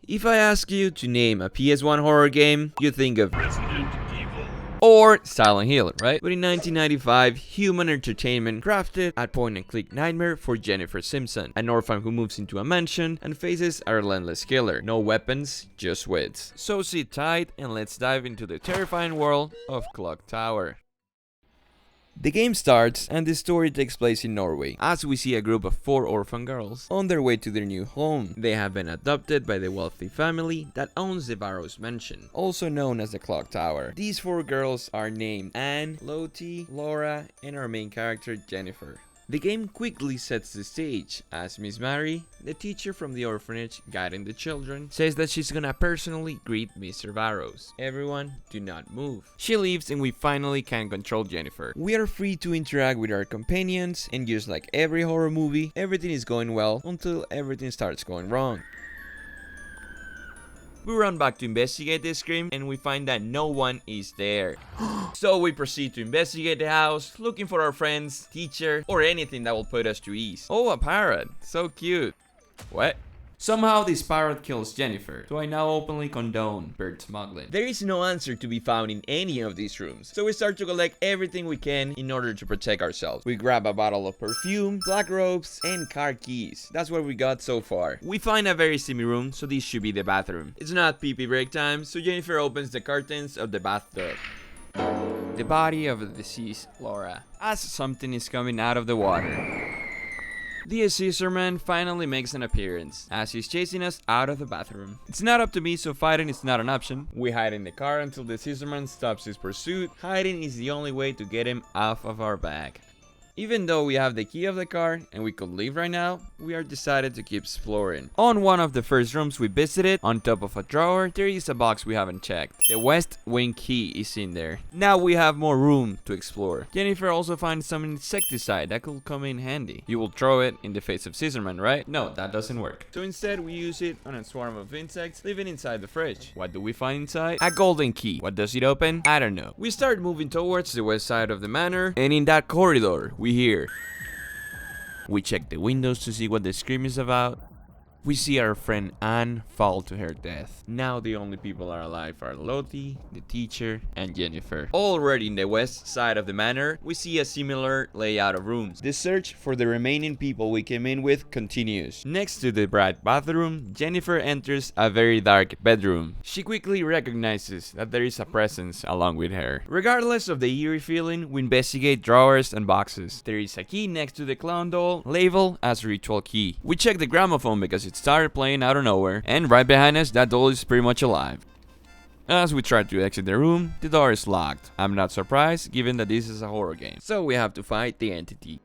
If I ask you to name a PS1 horror game, you think of Resident Evil. or Silent Hill, right? But in 1995, Human Entertainment crafted a point-and-click nightmare for Jennifer Simpson, an orphan who moves into a mansion and faces a relentless killer. No weapons, just wits. So sit tight and let's dive into the terrifying world of Clock Tower. The game starts and the story takes place in Norway, as we see a group of 4 orphan girls on their way to their new home. They have been adopted by the wealthy family that owns the Barrows mansion, also known as the Clock Tower. These 4 girls are named Anne, Lottie, Laura, and our main character Jennifer. The game quickly sets the stage, as Miss Mary, the teacher from the orphanage guiding the children, says that she's gonna personally greet Mr. Barrows. Everyone, do not move. She leaves and we finally can control Jennifer. We are free to interact with our companions, and just like every horror movie, everything is going well until everything starts going wrong. We run back to investigate the scream and we find that no one is there. So we proceed to investigate the house, looking for our friends, teacher, or anything that will put us to ease. Oh, a parrot. So cute. What? Somehow this parrot kills Jennifer, so I now openly condone bird smuggling. There is no answer to be found in any of these rooms, so we start to collect everything we can in order to protect ourselves. We grab a bottle of perfume, black robes, and car keys. That's what we got so far. We find a very steamy room, so this should be the bathroom. It's not pee-pee break time, so Jennifer opens the curtains of the bathtub. The body of the deceased Laura, as something is coming out of the water. The scissorman finally makes an appearance, as he's chasing us out of the bathroom. It's not up to me, so fighting is not an option. We hide in the car until the scissorman stops his pursuit. Hiding is the only way to get him off of our back. Even though we have the key of the car and we could leave right now, we are decided to keep exploring. On one of the first rooms we visited, on top of a drawer, there is a box we haven't checked. The west wing key is in there. Now we have more room to explore. Jennifer also finds some insecticide that could come in handy. You will throw it in the face of Scissorman, right? No, that doesn't work. So instead we use it on a swarm of insects living inside the fridge. What do we find inside? A golden key. What does it open? I don't know. We start moving towards the west side of the manor, and in that corridor we hear. We check the windows to see what the scream is about. We see our friend Anne fall to her death. Now the only people are alive are Lottie, the teacher, and Jennifer. Already in the west side of the manor, we see a similar layout of rooms. The search for the remaining people we came in with continues. Next to the bright bathroom, Jennifer enters a very dark bedroom. She quickly recognizes that there is a presence along with her. Regardless of the eerie feeling, we investigate drawers and boxes. There is a key next to the clown doll, labeled as ritual key. We check the gramophone because it started playing out of nowhere, and right behind us, that doll is pretty much alive. As we try to exit the room, the door is locked. I'm not surprised, given that this is a horror game, so we have to fight the entity.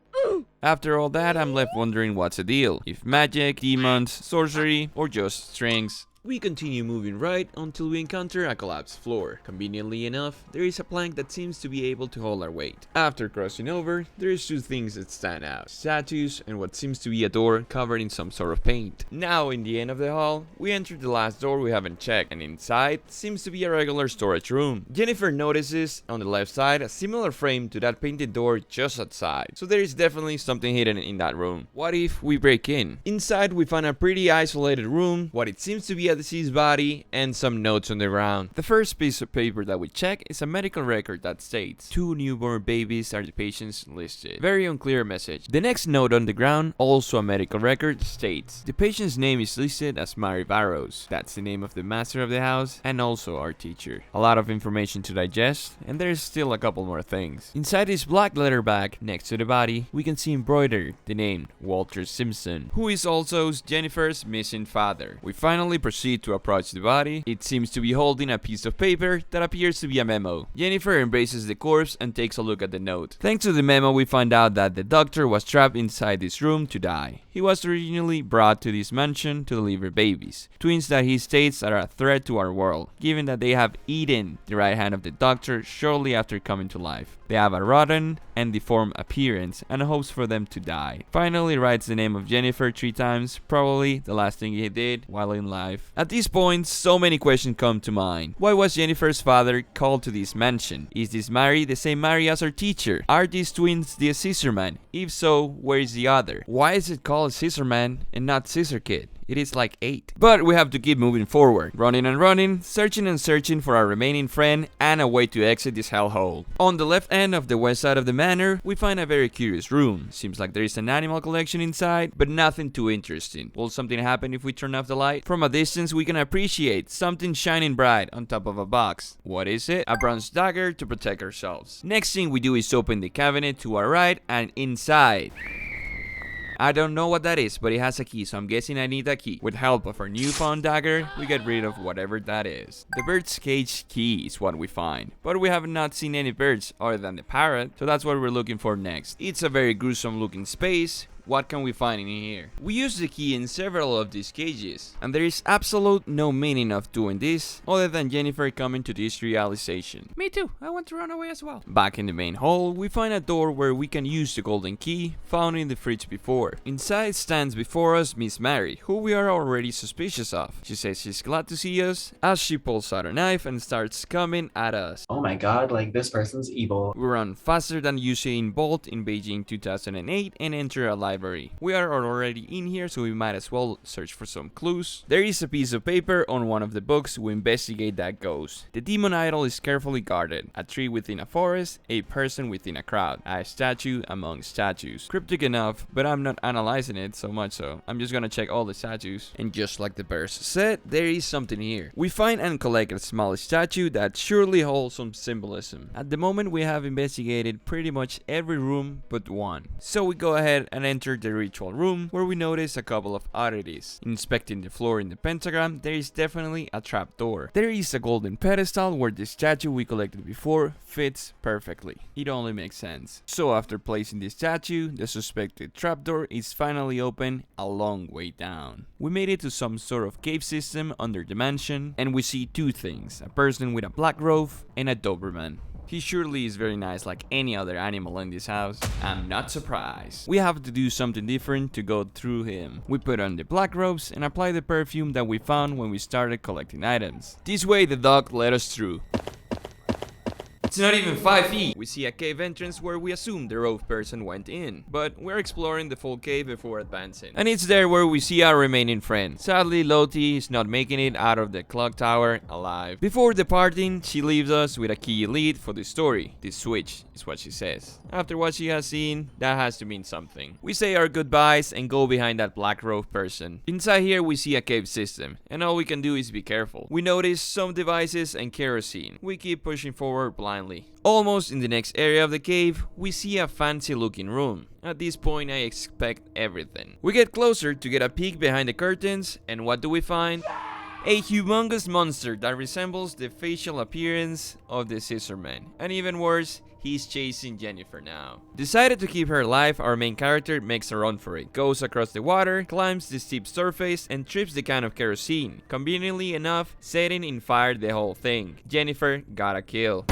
After all that, I'm left wondering what's the deal. If magic, demons, sorcery, or just strings. We continue moving right until we encounter a collapsed floor. Conveniently enough, there is a plank that seems to be able to hold our weight. After crossing over, there is 2 things that stand out. Statues and what seems to be a door covered in some sort of paint. Now in the end of the hall, we enter the last door we haven't checked, and inside seems to be a regular storage room. Jennifer notices on the left side a similar frame to that painted door just outside, so there is definitely something hidden in that room. What if we break in? Inside we find a pretty isolated room, what it seems to be a deceased body, and some notes on the ground. The first piece of paper that we check is a medical record that states 2 newborn babies are the patients listed. Very unclear message. The next note on the ground, also a medical record, states the patient's name is listed as Mary Barrows. That's the name of the master of the house and also our teacher. A lot of information to digest, and there's still a couple more things. Inside this black leather bag next to the body, we can see embroidered the name Walter Simpson, who is also Jennifer's missing father. We finally proceed to approach the body. It seems to be holding a piece of paper that appears to be a memo. Jennifer embraces the corpse and takes a look at the note. Thanks to the memo, we find out that the doctor was trapped inside this room to die. He was originally brought to this mansion to deliver babies, twins that he states are a threat to our world, given that they have eaten the right hand of the doctor shortly after coming to life. They have a rotten and deformed appearance and hopes for them to die. Finally writes the name of Jennifer 3 times, probably the last thing he did while in life. At this point, so many questions come to mind. Why was Jennifer's father called to this mansion? Is this Mary the same Mary as her teacher? Are these twins the scissorman? If so, where is the other? Why is it called Scissorman and not Scissor Kid? It is like 8. But we have to keep moving forward, running and running, searching and searching for our remaining friend and a way to exit this hellhole. On the left end of the west side of the manor, we find a very curious room. Seems like there is an animal collection inside, but nothing too interesting. Will something happen if we turn off the light? From a distance, we can appreciate something shining bright on top of a box. What is it? A bronze dagger to protect ourselves. Next thing we do is open the cabinet to our right, and inside, I don't know what that is, but it has a key, so I'm guessing I need that key. With help of our newfound dagger, we get rid of whatever that is. The bird's cage key is what we find, but we have not seen any birds other than the parrot, so that's what we're looking for next. It's a very gruesome looking space. What can we find in here? We use the key in several of these cages, and there is absolute no meaning of doing this other than Jennifer coming to this realization. Me too, I want to run away as well. Back in the main hall, we find a door where we can use the golden key found in the fridge before. Inside stands before us Miss Mary, who we are already suspicious of. She says she's glad to see us as she pulls out a knife and starts coming at us. Oh my god, like this person's evil. We run faster than Usain Bolt in Beijing 2008 and enter a library. We are already in here, so we might as well search for some clues. There is a piece of paper on one of the books we investigate that goes: the demon idol is carefully guarded, a tree within a forest, a person within a crowd, a statue among statues. Cryptic enough, but I'm not analyzing it so much, so I'm just gonna check all the statues. And just like the verse said, there is something here. We find and collect a small statue that surely holds some symbolism. At the moment, we have investigated pretty much every room but one, so we go ahead and enter the ritual room, where we notice a couple of oddities. Inspecting the floor in the pentagram, there is definitely a trap door. There is a golden pedestal where the statue we collected before fits perfectly. It only makes sense. So after placing the statue, the suspected trapdoor is finally open a long way down. We made it to some sort of cave system under the mansion, and we see two things: a person with a black robe and a Doberman. He surely is very nice, like any other animal in this house. I'm not surprised. We have to do something different to go through him. We put on the black robes and apply the perfume that we found when we started collecting items. This way the dog led us through. It's not even 5 feet. We see a cave entrance where we assume the rogue person went in, but we're exploring the full cave before advancing. And it's there where we see our remaining friend. Sadly, Lottie is not making it out of the clock tower alive. Before departing, she leaves us with a key lead for the story. This switch is what she says. After what she has seen, that has to mean something. We say our goodbyes and go behind that black robe person. Inside here, we see a cave system, and all we can do is be careful. We notice some devices and kerosene. We keep pushing forward blindly. Almost in the next area of the cave, we see a fancy looking room. At this point, I expect everything. We get closer to get a peek behind the curtains, and what do we find? A humongous monster that resembles the facial appearance of the scissorman. And even worse, he's chasing Jennifer now. Decided to keep her alive, our main character makes a run for it. Goes across the water, climbs the steep surface, and trips the can of kerosene. Conveniently enough, setting in fire the whole thing. Jennifer got a kill.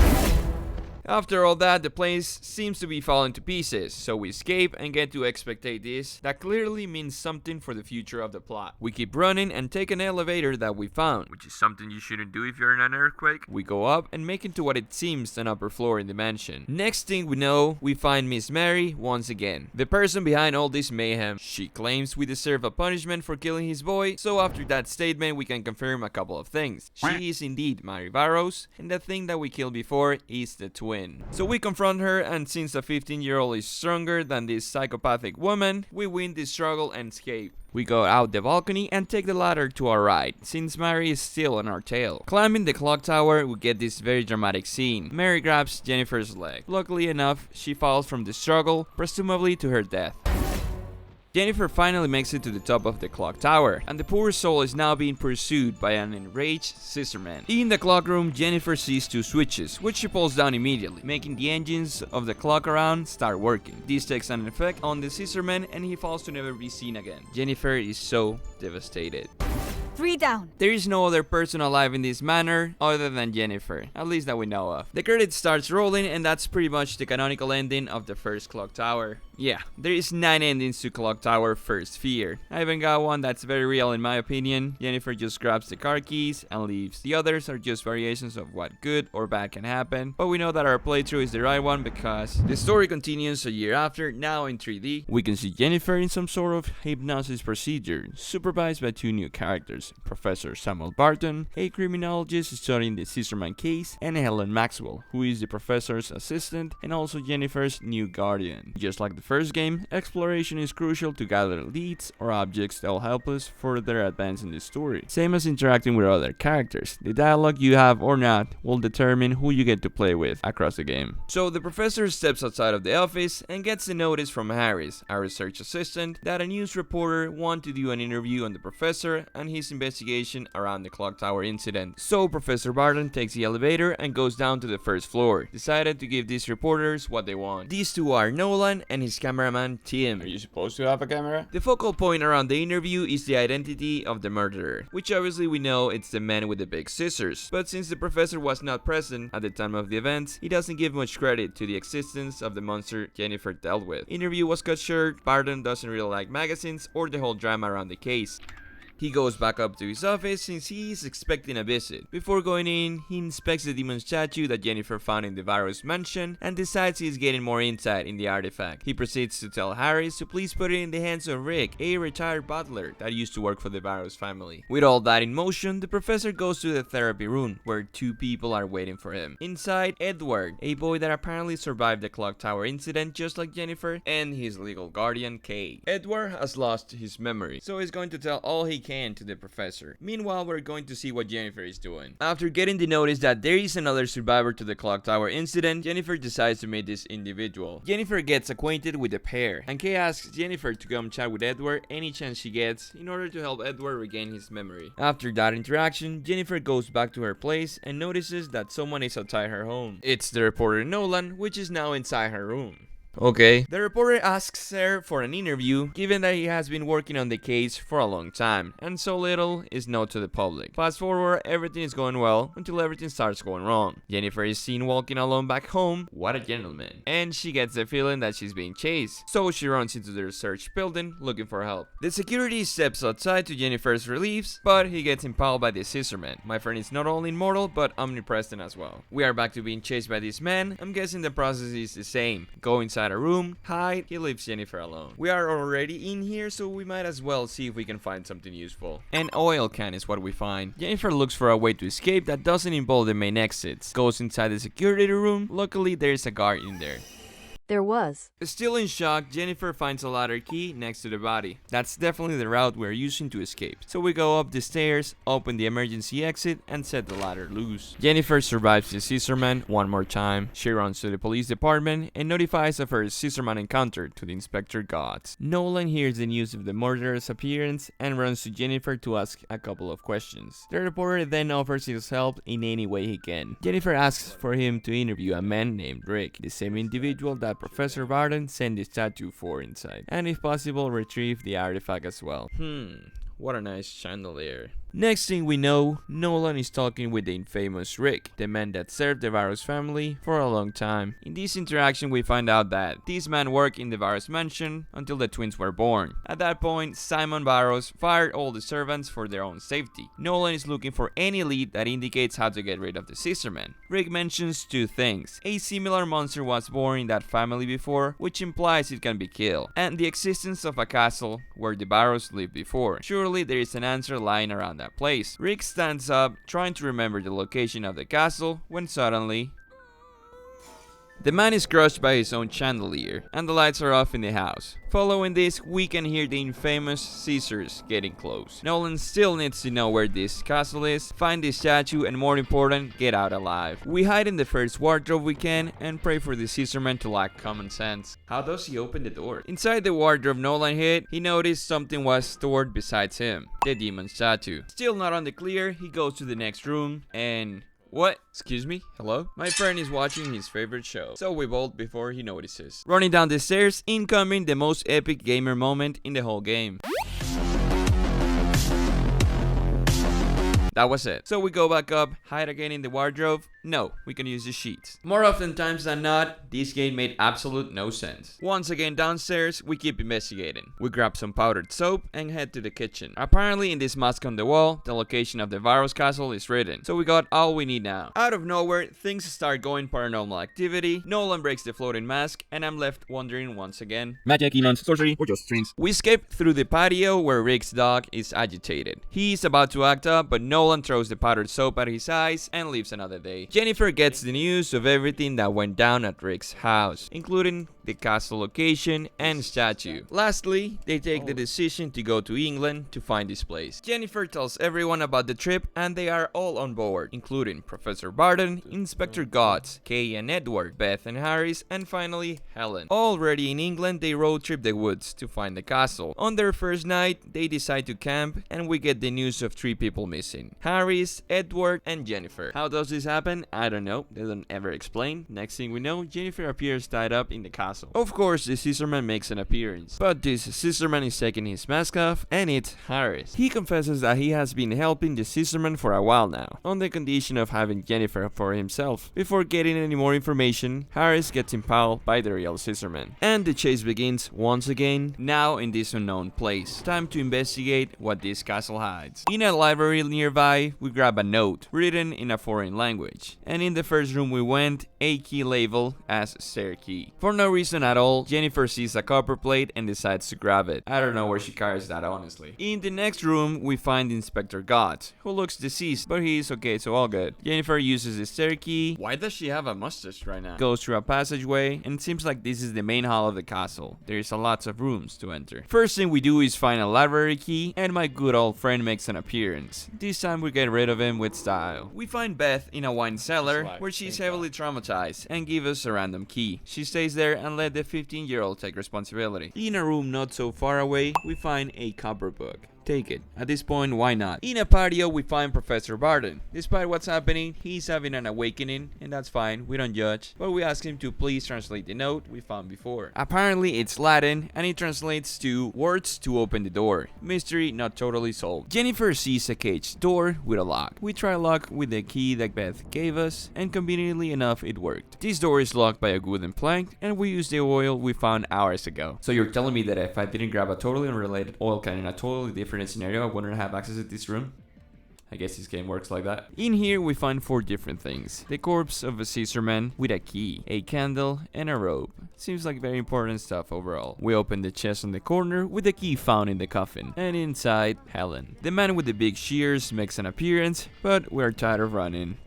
After all that, the place seems to be falling to pieces, so we escape and get to expectate this. That clearly means something for the future of the plot. We keep running and take an elevator that we found, which is something you shouldn't do if you're in an earthquake. We go up and make it to what it seems an upper floor in the mansion. Next thing we know, we find Miss Mary once again, the person behind all this mayhem. She claims we deserve a punishment for killing his boy, so after that statement we can confirm a couple of things. She is indeed Mary Barrows, and the thing that we killed before is the twin. So we confront her, and since a 15-year-old is stronger than this psychopathic woman, we win this struggle and escape. We go out the balcony and take the ladder to our right, since Mary is still on our tail. Climbing the clock tower, we get this very dramatic scene. Mary grabs Jennifer's leg. Luckily enough, she falls from the struggle, presumably to her death. Jennifer finally makes it to the top of the clock tower, and the poor soul is now being pursued by an enraged scissorman. In the clock room, Jennifer sees two switches, which she pulls down immediately, making the engines of the clock around start working. This takes an effect on the scissorman, and he falls to never be seen again. Jennifer is so devastated. 3 down. There is no other person alive in this manor other than Jennifer, at least that we know of. The credits starts rolling, and that's pretty much the canonical ending of the first clock tower. Yeah, there is 9 endings to Clock Tower First Fear. I even got one that's very real in my opinion. Jennifer just grabs the car keys and leaves. The others are just variations of what good or bad can happen, but we know that our playthrough is the right one because the story continues a year after, now in 3D. We can see Jennifer in some sort of hypnosis procedure, supervised by 2 new characters, Professor Samuel Barton, a criminologist studying the Scissorman case, and Helen Maxwell, who is the professor's assistant and also Jennifer's new guardian. Just like the first game, exploration is crucial to gather leads or objects that will help us further advance in the story. Same as interacting with other characters, the dialogue you have or not will determine who you get to play with across the game. So the professor steps outside of the office and gets a notice from Harris, our research assistant, that a news reporter wants to do an interview on the professor and his investigation around the Clock Tower incident. So Professor Barton takes the elevator and goes down to the first floor, decided to give these reporters what they want. These two are Nolan and his cameraman Tim. Are you supposed to have a camera? The focal point around the interview is the identity of the murderer, which obviously we know it's the man with the big scissors. But since the professor was not present at the time of the events, he doesn't give much credit to the existence of the monster Jennifer dealt with. Interview was cut short. Barton doesn't really like magazines or the whole drama around the case. He goes back up to his office since he is expecting a visit. Before going in, he inspects the demon statue that Jennifer found in the Barrows mansion and decides he is getting more insight in the artifact. He proceeds to tell Harris to please put it in the hands of Rick, a retired butler that used to work for the Barrows family. With all that in motion, the professor goes to the therapy room where 2 people are waiting for him. Inside, Edward, a boy that apparently survived the Clock Tower incident just like Jennifer, and his legal guardian, Kate. Edward has lost his memory, so he's going to tell all he can to the professor. Meanwhile, we're going to see what Jennifer is doing. After getting the notice that there is another survivor to the Clock Tower incident, Jennifer decides to meet this individual. Jennifer gets acquainted with the pair, and Kay asks Jennifer to come chat with Edward any chance she gets in order to help Edward regain his memory. After that interaction, Jennifer goes back to her place and notices that someone is outside her home. It's the reporter Nolan, which is now inside her room. Okay. The reporter asks her for an interview, given that he has been working on the case for a long time, and so little is known to the public. Fast forward, everything is going well, until everything starts going wrong. Jennifer is seen walking alone back home, what a gentleman, and she gets the feeling that she's being chased, so she runs into the research building looking for help. The security steps outside to Jennifer's reliefs, but he gets impaled by the scissorman. My friend is not only immortal, but omnipresent as well. We are back to being chased by this man. I'm guessing the process is the same. Go inside a room, hide, he leaves Jennifer alone. We are already in here, so we might as well see if we can find something useful. An oil can is what we find. Jennifer looks for a way to escape that doesn't involve the main exits. Goes inside the security room. Luckily, there is a guard in there. There was. Still in shock, Jennifer finds a ladder key next to the body. That's definitely the route we're using to escape. So we go up the stairs, open the emergency exit, and set the ladder loose. Jennifer survives the scissorman one more time. She runs to the police department and notifies of her scissorman encounter to the inspector gods. Nolan hears the news of the murderer's appearance and runs to Jennifer to ask a couple of questions. The reporter then offers his help in any way he can. Jennifer asks for him to interview a man named Rick, the same individual that Professor Barton sent the statue for inside, and if possible retrieve the artifact as well. What a nice chandelier. Next thing we know, Nolan is talking with the infamous Rick, the man that served the Barrows family for a long time. In this interaction we find out that this man worked in the Barrows mansion until the twins were born. At that point, Simon Barrows fired all the servants for their own safety. Nolan is looking for any lead that indicates how to get rid of the scissorman. Rick mentions 2 things. A similar monster was born in that family before, which implies it can be killed, and the existence of a castle where the Barrows lived before. Surely there is an answer lying around that place. Rick stands up, trying to remember the location of the castle, when suddenly the man is crushed by his own chandelier, and the lights are off in the house. Following this, we can hear the infamous scissors getting close. Nolan still needs to know where this castle is, find the statue, and more important, get out alive. We hide in the first wardrobe we can, and pray for the scissorman to lack common sense. How does he open the door? Inside the wardrobe Nolan hid, he noticed something was stored besides him, the demon statue. Still not on the clear, he goes to the next room, and what? Excuse me? Hello? My friend is watching his favorite show, so we bolt before he notices. Running down the stairs, incoming the most epic gamer moment in the whole game. That was it. So we go back up, hide again in the wardrobe, No, we can use the sheets. More often times than not, this game made absolute no sense. Once again downstairs, we keep investigating. We grab some powdered soap and head to the kitchen. Apparently in this mask on the wall, the location of the Barrows Castle is written, so we got all we need now. Out of nowhere, things start going paranormal activity, Nolan breaks the floating mask, and I'm left wondering once again. Magic, demons, sorcery, or just dreams. We escape through the patio where Rick's dog is agitated. He is about to act up, but Nolan throws the powdered soap at his eyes and leaves another day. Jennifer gets the news of everything that went down at Rick's house, including the castle location and statue. Lastly, they take the decision to go to England to find this place. Jennifer tells everyone about the trip and they are all on board, including Professor Barton, Inspector Gotts, Kay and Edward, Beth and Harris, and finally Helen. Already in England, they road trip the woods to find the castle. On their first night, they decide to camp and we get the news of 3 people missing: Harris, Edward, and Jennifer. How does this happen? I don't know. They don't ever explain. Next thing we know, Jennifer appears tied up in the castle. Of course, the scissorman makes an appearance, but this scissorman is taking his mask off, and it's Harris. He confesses that he has been helping the scissorman for a while now, on the condition of having Jennifer for himself. Before getting any more information, Harris gets impaled by the real scissorman, and the chase begins once again, now in this unknown place. Time to investigate what this castle hides. In a library nearby, we grab a note, written in a foreign language, and in the first room we went, a key labeled as stair key. For no reason at all, Jennifer sees a copper plate and decides to grab it. I don't know where she carries that, honestly. In the next room, we find Inspector Gotts, who looks deceased, but he is okay, so all good. Jennifer uses the stair key. Why does she have a mustache right now? Goes through a passageway, and it seems like this is the main hall of the castle. There is a lots of rooms to enter. First thing we do is find a library key, and my good old friend makes an appearance. This time we get rid of him with style. We find Beth in a wine cellar, where she's heavily traumatized, and give us a random key. She stays there and let the 15-year-old take responsibility. In a room not so far away, we find a copper book. Take it. At this point, why not? In a patio, we find Professor Barton. Despite what's happening, he's having an awakening, and that's fine, we don't judge, but we ask him to please translate the note we found before. Apparently, it's Latin, and it translates to words to open the door. Mystery not totally solved. Jennifer sees a cage door with a lock. We try lock with the key that Beth gave us, and conveniently enough, it worked. This door is locked by a wooden plank, and we use the oil we found hours ago. So you're telling me that if I didn't grab a totally unrelated oil can in a totally different scenario, I wouldn't have access to this room? I guess this game works like that. In here, we find 4 different things. The corpse of a scissorman with a key, a candle, and a rope. Seems like very important stuff overall. We open the chest on the corner with the key found in the coffin. And inside, Helen. The man with the big shears makes an appearance, but we're tired of running.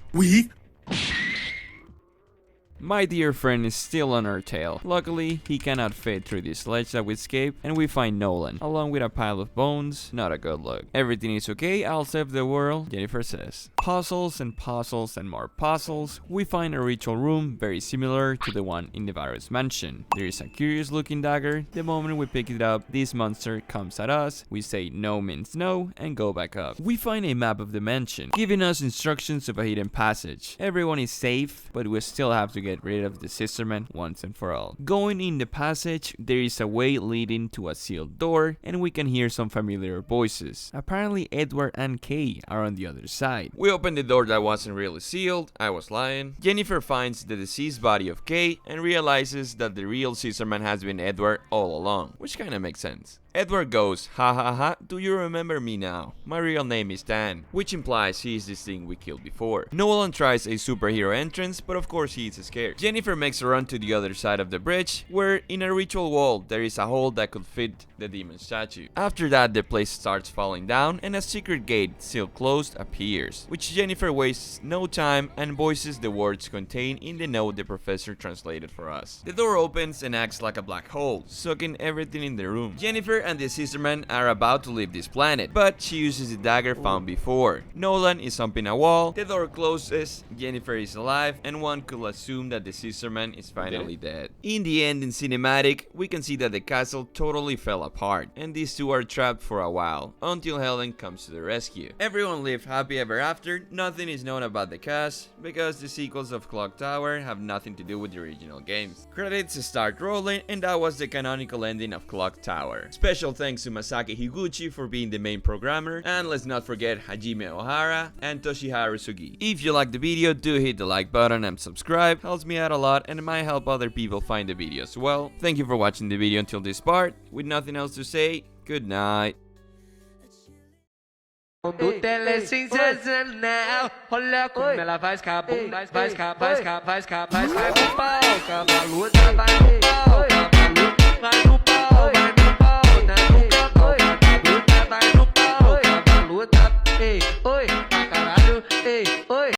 My dear friend is still on our tail. Luckily, he cannot fit through this ledge that we escaped, and we find Nolan, along with a pile of bones. Not a good look. Everything is okay, I'll save the world, Jennifer says. Puzzles and puzzles and more puzzles. We find a ritual room very similar to the one in the Barrows mansion. There is a curious looking dagger. The moment we pick it up, this monster comes at us. We say no means no and go back up. We find a map of the mansion, giving us instructions of a hidden passage. Everyone is safe, but we still have to get rid of the scissorman once and for all. Going in the passage, there is a way leading to a sealed door, and we can hear some familiar voices. Apparently Edward and Kay are on the other side. We open the door that wasn't really sealed. I was lying. Jennifer finds the deceased body of Kay and realizes that the real scissorman has been Edward all along, which kinda makes sense. Edward goes, ha ha ha, do you remember me now? My real name is Dan, which implies he is this thing we killed before. Nolan tries a superhero entrance, but of course he is scared. Jennifer makes a run to the other side of the bridge, where in a ritual wall there is a hole that could fit the demon statue. After that, the place starts falling down and a secret gate, still closed, appears, which Jennifer wastes no time and voices the words contained in the note the professor translated for us. The door opens and acts like a black hole, sucking everything in the room. Jennifer and the scissorman are about to leave this planet, but she uses the dagger found before. Nolan is humping a wall, the door closes, Jennifer is alive, and one could assume that the scissorman is finally dead. In the ending cinematic, we can see that the castle totally fell apart, and these two are trapped for a while, until Helen comes to the rescue. Everyone lived happy ever after. Nothing is known about the cast, because the sequels of Clock Tower have nothing to do with the original games. Credits start rolling, and that was the canonical ending of Clock Tower. Special Special thanks to Masaki Higuchi for being the main programmer, and let's not forget Hajime Ohara and Toshiharu Sugi. If you liked the video, do hit the like button and subscribe, helps me out a lot and it might help other people find the video as well. Thank you for watching the video until this part. With nothing else to say, good night. Do telesensacional, olha como ela faz com a bunda, faz com a pau, cavalo vai no pau, vai no pau, dá no cavalo, vai no pau, cavalo tá, ei, oi, pra caralho, ei, oi.